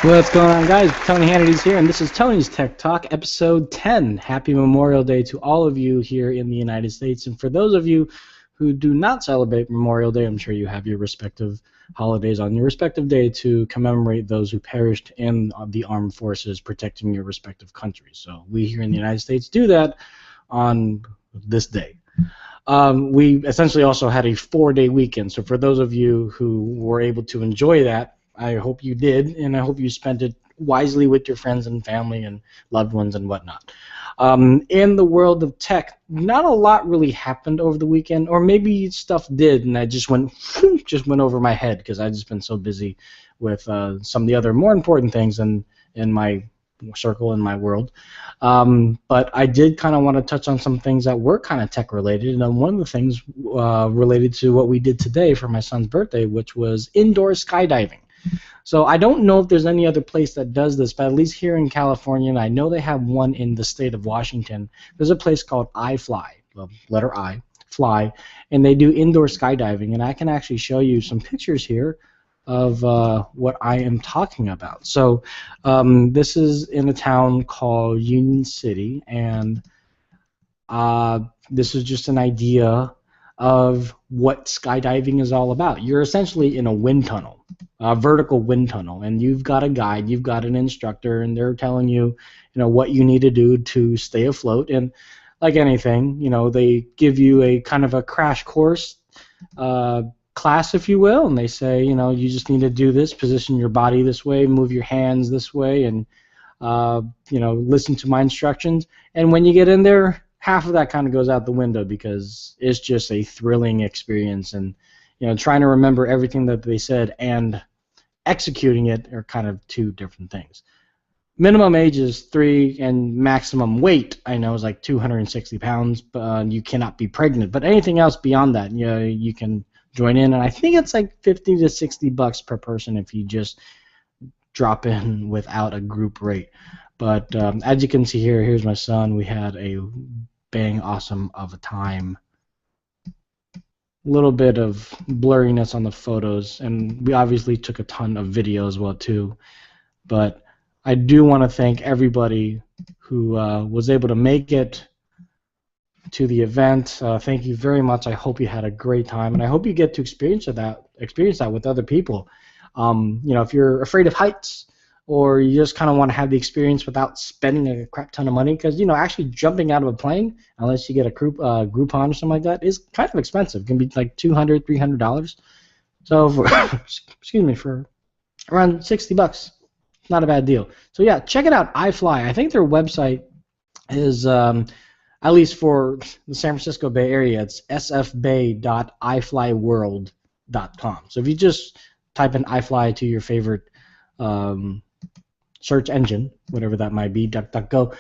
What's going on, guys? Tony Hannity's here, and this is Tony's Tech Talk, episode 10. Happy Memorial Day to all of you here in the United States. And for those of you who do not celebrate Memorial Day, I'm sure you have your respective holidays on your respective day to commemorate those who perished in the armed forces protecting your respective countries. So we here in the United States do that on this day. We essentially also had a 4-day weekend. So for those of you who were able to enjoy that, I hope you did, and I hope you spent it wisely with your friends and family and loved ones and whatnot. In the world of tech, not a lot really happened over the weekend, or maybe stuff did, and I just went over my head because I've just been so busy with some of the other more important things in my circle, in my world. But I did kind of want to touch on some things that were kind of tech related, and one of the things related to what we did today for my son's birthday, which was indoor skydiving. So I don't know if there's any other place that does this, but at least here in California, and I know they have one in the state of Washington, there's a place called iFly, well, letter I, fly, and they do indoor skydiving, and I can actually show you some pictures here of what I am talking about. So this is in a town called Union City, and this is just an idea of what skydiving is all about. You're essentially in a wind tunnel, a vertical wind tunnel, and you've got a guide, you've got an instructor, and they're telling you, what you need to do to stay afloat. And like anything, they give you a kind of a crash course class, if you will, and they say, you just need to do this, position your body this way, move your hands this way, and listen to my instructions. And when you get in there, half of that kind of goes out the window because it's just a thrilling experience, and trying to remember everything that they said and executing it are kind of two different things. Minimum age is 3, and maximum weight, I know, is like 260 pounds. But you cannot be pregnant. But anything else beyond that, you can join in, and I think it's like $50 to $60 per person if you just drop in without a group rate. But as you can see here, here's my son. We had a bang awesome of a time. A little bit of blurriness on the photos, and we obviously took a ton of video as well too. But I do want to thank everybody who was able to make it to the event. Thank you very much. I hope you had a great time, and I hope you get to experience that with other people. If you're afraid of heights, or you just kind of want to have the experience without spending a crap ton of money, because actually jumping out of a plane, unless you get a Groupon or something like that, is kind of expensive. It can be like $200, $300. So for around $60, not a bad deal. So yeah, check it out, iFly. I think their website is at least for the San Francisco Bay Area, it's sfbay.iflyworld.com. So if you just type in iFly to your favorite search engine, whatever that might be, DuckDuckGo,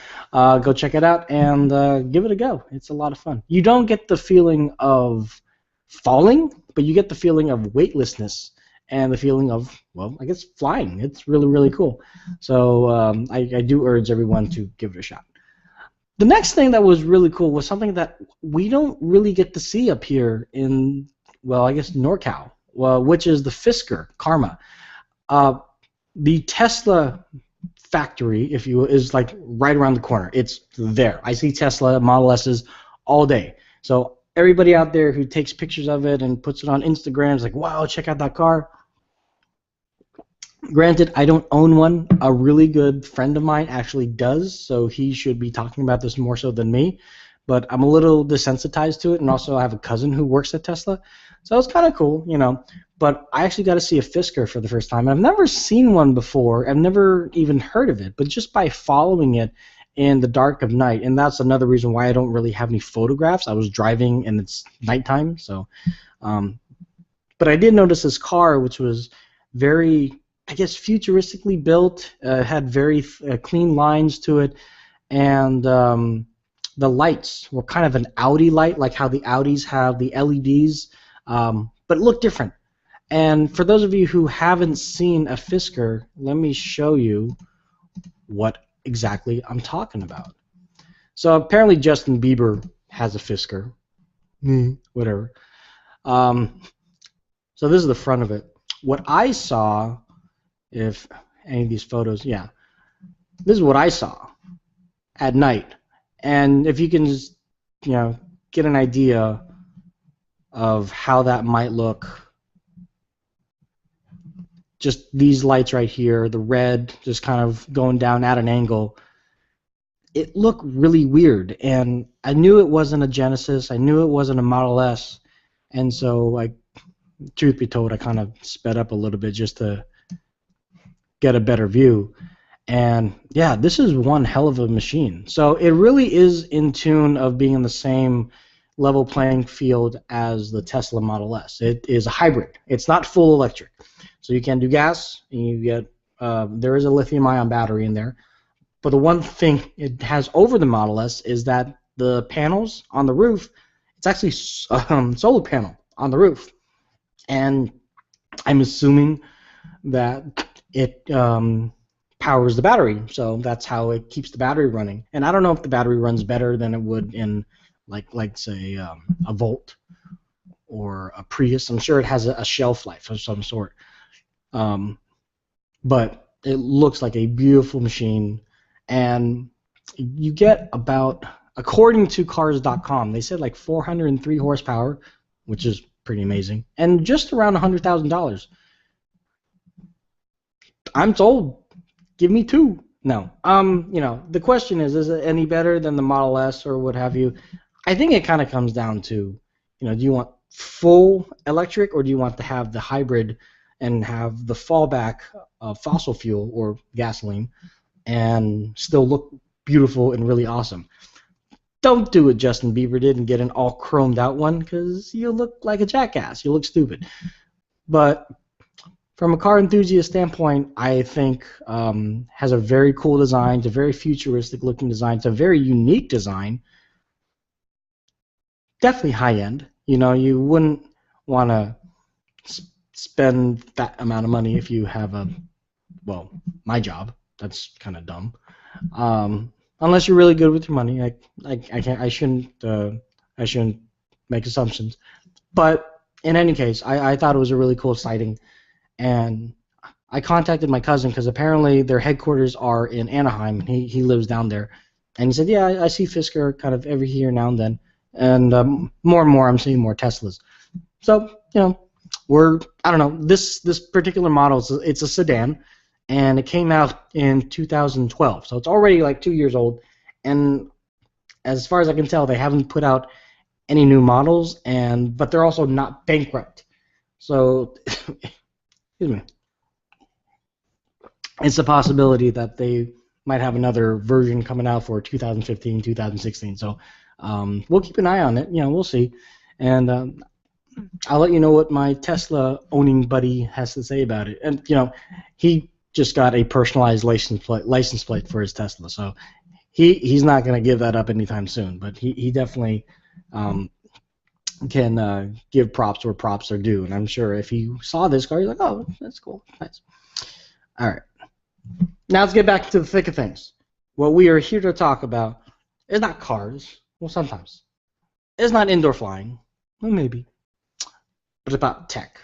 go check it out and give it a go. It's a lot of fun. You don't get the feeling of falling, but you get the feeling of weightlessness and the feeling of, well, I guess flying. It's really, really cool. So I do urge everyone to give it a shot. The next thing that was really cool was something that we don't really get to see up here in, well, I guess NorCal, which is the Fisker Karma. The Tesla factory, if you will, is like right around the corner. It's there. I see Tesla Model S's all day. So everybody out there who takes pictures of it and puts it on Instagram is like, wow, check out that car. Granted, I don't own one. A really good friend of mine actually does, so he should be talking about this more so than me. But I'm a little desensitized to it, and also I have a cousin who works at Tesla. So it's kind of cool, But I actually got to see a Fisker for the first time. I've never seen one before. I've never even heard of it. But just by following it in the dark of night, and that's another reason why I don't really have any photographs. I was driving and it's nighttime, so. But I did notice this car, which was very, I guess, futuristically built. Had very clean lines to it, and the lights were kind of an Audi light, like how the Audis have the LEDs. But it looked different. And for those of you who haven't seen a Fisker, let me show you what exactly I'm talking about. So apparently Justin Bieber has a Fisker. Whatever. So this is the front of it. What I saw, if any of these photos, yeah, this is what I saw at night. And if you can just, get an idea of how that might look, just these lights right here, the red just kind of going down at an angle, it looked really weird. And I knew it wasn't a Genesis. I knew it wasn't a Model S. And so, truth be told, I kind of sped up a little bit just to get a better view. And yeah, this is one hell of a machine. So it really is in tune of being in the same level playing field as the Tesla Model S. It is a hybrid. It's not full electric. So you can do gas, and you get there is a lithium-ion battery in there. But the one thing it has over the Model S is that the panels on the roof, it's actually solar panel on the roof. And I'm assuming that it powers the battery, so that's how it keeps the battery running. And I don't know if the battery runs better than it would in, like say, a Volt or a Prius. I'm sure it has a shelf life of some sort. But it looks like a beautiful machine, and you get about, according to Cars.com, they said like 403 horsepower, which is pretty amazing, and just around $100,000. I'm told, give me two. No. The question is it any better than the Model S or what have you? I think it kind of comes down to, do you want full electric, or do you want to have the hybrid and have the fallback of fossil fuel or gasoline and still look beautiful and really awesome? Don't do what Justin Bieber did and get an all chromed out one, because you look like a jackass. You look stupid. But from a car enthusiast standpoint, I think has a very cool design. It's a very futuristic looking design. It's a very unique design. Definitely high end. You wouldn't want to spend that amount of money if you have my job. That's kind of dumb. Unless you're really good with your money. I shouldn't make assumptions. But in any case, I thought it was a really cool sighting. And I contacted my cousin because apparently their headquarters are in Anaheim. He lives down there. And he said, yeah, I see Fisker kind of every year now and then. And more and more I'm seeing more Teslas. So, I don't know, this particular model, it's a sedan. And it came out in 2012. So it's already like 2 years old. And as far as I can tell, they haven't put out any new models, but they're also not bankrupt. So excuse me. It's a possibility that they might have another version coming out for 2015, 2016. So we'll keep an eye on it. We'll see. And I'll let you know what my Tesla owning buddy has to say about it. And he just got a personalized license plate for his Tesla. So he's not going to give that up anytime soon. But he definitely can give props where props are due. And I'm sure if he saw this car, he's like, oh, that's cool. Nice. All right. Now let's get back to the thick of things. What we are here to talk about is not cars. Well, sometimes. It's not indoor flying. Well, maybe. But it's about tech.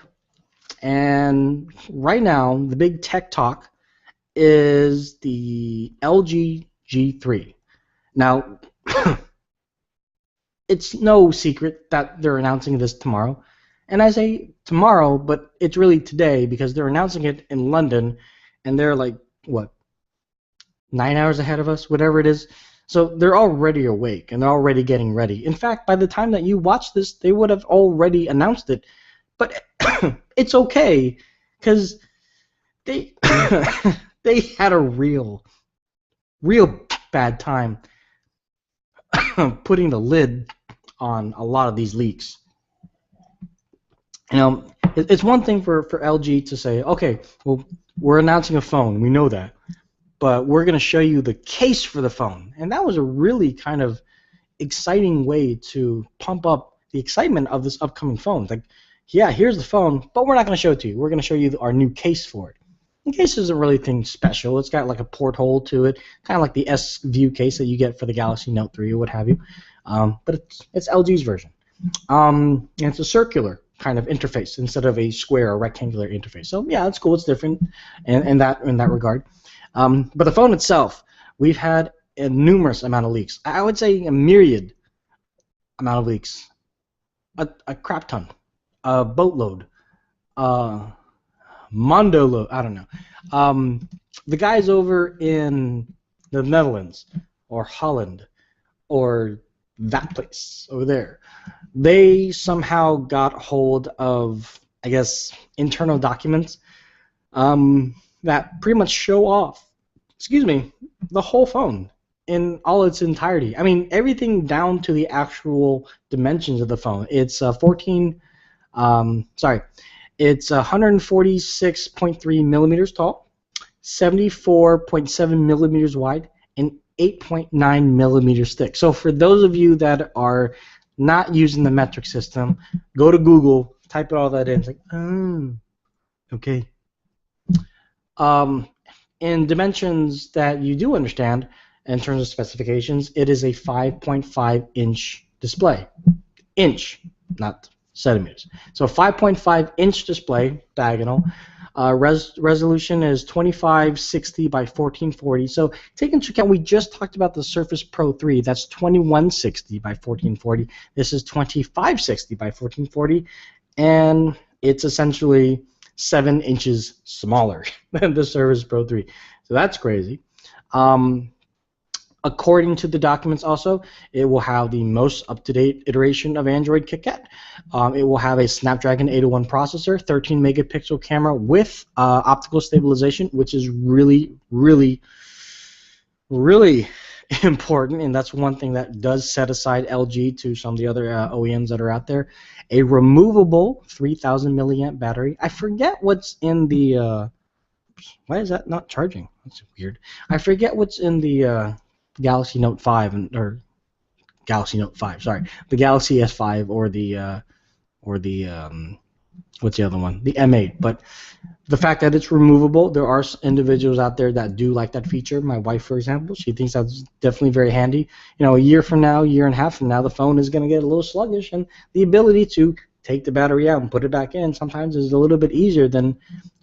And right now, the big tech talk is the LG G3. Now, it's no secret that they're announcing this tomorrow. And I say tomorrow, but it's really today because they're announcing it in London, and they're like, 9 hours ahead of us, whatever it is. So they're already awake, and they're already getting ready. In fact, by the time that you watch this, they would have already announced it. But it's okay, because they they had a real bad time putting the lid on a lot of these leaks. It's one thing for LG to say, okay, well, we're announcing a phone, we know that, but we're going to show you the case for the phone. And that was a really kind of exciting way to pump up the excitement of this upcoming phone. Like, yeah, here's the phone, but we're not going to show it to you. We're going to show you our new case for it. The case isn't really anything special. It's got like a porthole to it, kind of like the S-View case that you get for the Galaxy Note 3 or what have you. But it's LG's version. And it's a circular kind of interface instead of a square or rectangular interface. So yeah, it's cool. It's different in that regard. But the phone itself, we've had a numerous amount of leaks. I would say a myriad amount of leaks, a crap ton, a boatload, mondo load. I don't know. The guys over in the Netherlands or Holland or that place over there, they somehow got hold of, I guess, internal documents that pretty much show off, the whole phone in all its entirety. I mean, everything down to the actual dimensions of the phone. It's it's 146.3 millimeters tall, 74.7 millimeters wide, and 8.9 millimeters thick. So for those of you that are not using the metric system, go to Google, type all that in. It's like, oh, okay. In dimensions that you do understand, in terms of specifications, it is a 5.5 inch display. Inch, not centimeters. So 5.5 inch display, diagonal. Resolution is 2560 by 1440. So take into account, we just talked about the Surface Pro 3. That's 2160 by 1440. This is 2560 by 1440. And it's essentially 7 inches smaller than the Surface Pro 3. So that's crazy. According to the documents also, it will have the most up-to-date iteration of Android KitKat. It will have a Snapdragon 801 processor, 13 megapixel camera with optical stabilization, which is really, really, really important, and that's one thing that does set aside LG to some of the other OEMs that are out there. A removable 3,000 milliamp battery. I forget what's in the... why is that not charging? That's weird. I forget what's in the... Galaxy Note 5 or Galaxy Note 5, sorry, the Galaxy S5 or the what's the other one? The M8. But the fact that it's removable, there are individuals out there that do like that feature. My wife, for example, she thinks that's definitely very handy. You know, a year from now, year and a half from now, the phone is going to get a little sluggish, and the ability to take the battery out and put it back in sometimes is a little bit easier than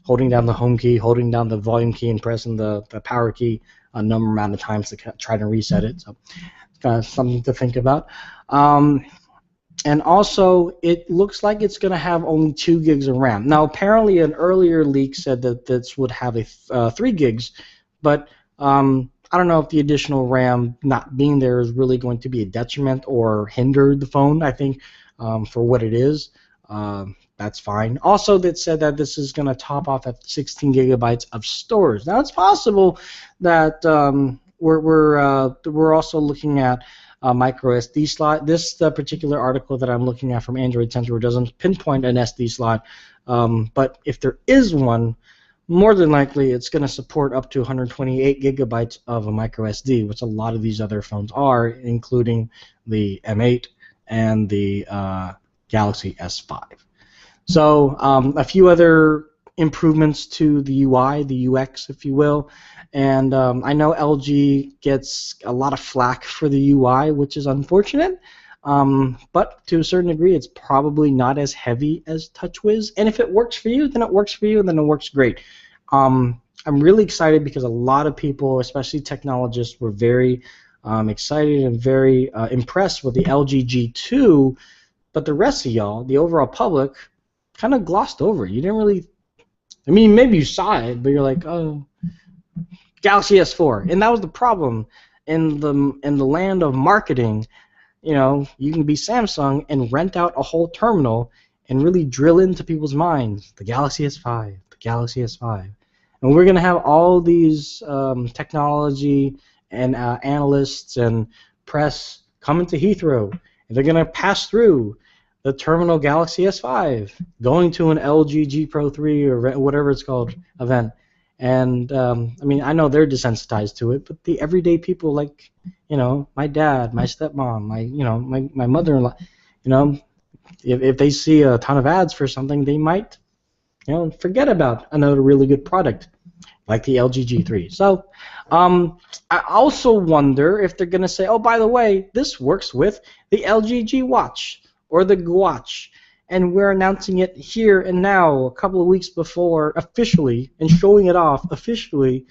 holding down the home key, holding down the volume key, and pressing the power key a number amount of times to try to reset it. So it's kind of something to think about. And also, it looks like it's going to have only 2 gigs of RAM. Now, apparently, an earlier leak said that this would have a 3 gigs, but I don't know if the additional RAM not being there is really going to be a detriment or hinder the phone. I think for what it is, that's fine. Also, that said that this is going to top off at 16 gigabytes of storage. Now, it's possible that we're also looking at micro SD slot. This particular article that I'm looking at from Android Central doesn't pinpoint an SD slot, but if there is one, more than likely it's going to support up to 128 gigabytes of a micro SD, which a lot of these other phones are, including the M8 and the Galaxy S5. So a few other improvements to the UI, the UX, if you will. And I know LG gets a lot of flack for the UI, which is unfortunate. But to a certain degree, it's probably not as heavy as TouchWiz. And if it works for you, then it works for you, and then it works great. I'm really excited because a lot of people, especially technologists, were very excited and very impressed with the LG G2. But the rest of y'all, the overall public, kind of glossed over it. You didn't really... I mean, maybe you saw it, but you're like, oh... Galaxy S4, and that was the problem in the land of marketing. You know, you can be Samsung and rent out a whole terminal and really drill into people's minds. The Galaxy S5, the Galaxy S5, and we're gonna have all these technology and analysts and press coming to Heathrow, and they're gonna pass through the terminal Galaxy S5, going to an LG G Pro 3 or whatever it's called event. And I mean, I know they're desensitized to it, but the everyday people, like, you know, my dad, my stepmom, my mother-in-law, you know, if they see a ton of ads for something, they might, you know, forget about another really good product like the LG G3. So I also wonder if they're going to say, oh, by the way, this works with the LG G Watch or the Gwatch. and we're announcing it here and now, a couple of weeks before officially, and showing it off officially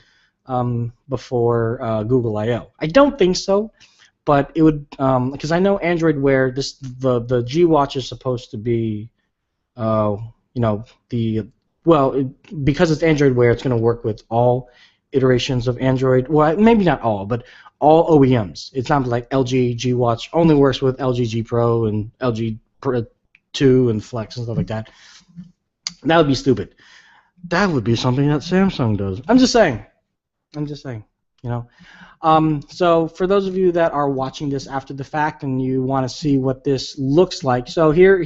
before Google I/O. I don't think so, but it would, because I know Android Wear, the G Watch is supposed to be, you know, because it's Android Wear, it's going to work with all iterations of Android. Well, maybe not all, but all OEMs. It's not like LG G Watch only works with LG G Pro and LG Pro 2 and Flex and stuff like that. That would be stupid. That would be something that Samsung does. I'm just saying. You know. So for those of you that are watching this after the fact and you want to see what this looks like, so here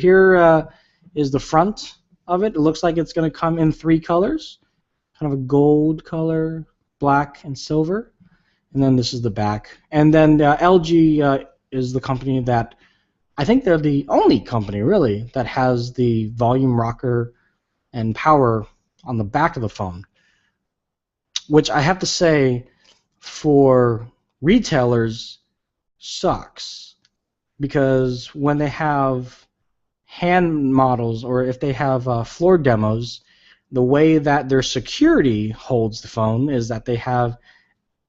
is the front of it. It looks like it's going to come in 3 colors, kind of a gold color, black, and silver. And then this is the back. And then LG is the company that, I think they're the only company really that has the volume rocker and power on the back of the phone, which I have to say for retailers sucks, because when they have hand models or if they have floor demos, the way that their security holds the phone is that they have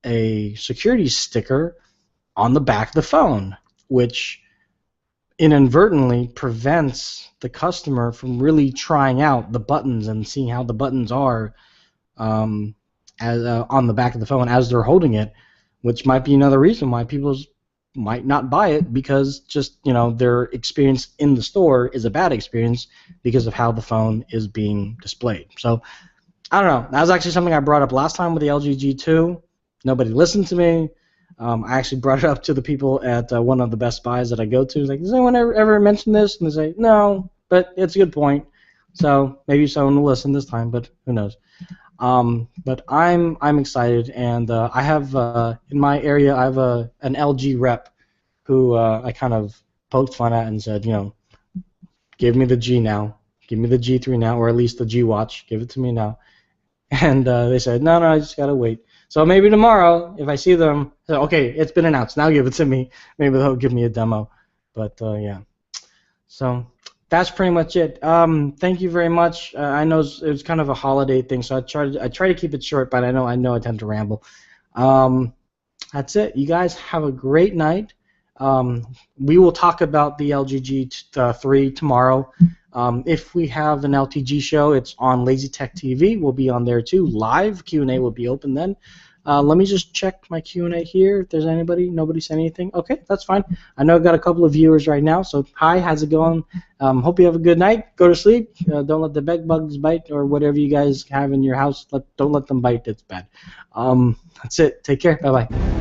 a security sticker on the back of the phone, which inadvertently prevents the customer from really trying out the buttons and seeing how the buttons are on the back of the phone as they're holding it, which might be another reason why people might not buy it, because just, you know, their experience in the store is a bad experience because of how the phone is being displayed. So I don't know. That was actually something I brought up last time with the LG G2. Nobody listened to me. I actually brought it up to the people at one of the Best Buys that I go to. Like, does anyone ever mention this? And they say, no, but it's a good point. So maybe someone will listen this time, but who knows. But I'm excited, and I have in my area I have an LG rep who I kind of poked fun at and said, you know, give me the G now, give me the G3 now, or at least the G Watch, give it to me now. And they said, no, I just gotta wait. So maybe tomorrow, if I see them, okay, it's been announced, now give it to me. Maybe they'll give me a demo. But yeah, so that's pretty much it. Thank you very much. I know it was kind of a holiday thing, so I try to keep it short, but I know I tend to ramble. That's it. You guys have a great night. We will talk about the LG G3 tomorrow. If we have an LTG show, it's on Lazy Tech TV. We'll be on there too. Live Q&A will be open then. Let me just check my Q&A here. If there's nobody said anything. Okay, that's fine. I know I've got a couple of viewers right now. So hi, how's it going? Hope you have a good night. Go to sleep. Don't let the bed bugs bite or whatever you guys have in your house. Don't let them bite. It's bad. That's it. Take care. Bye bye.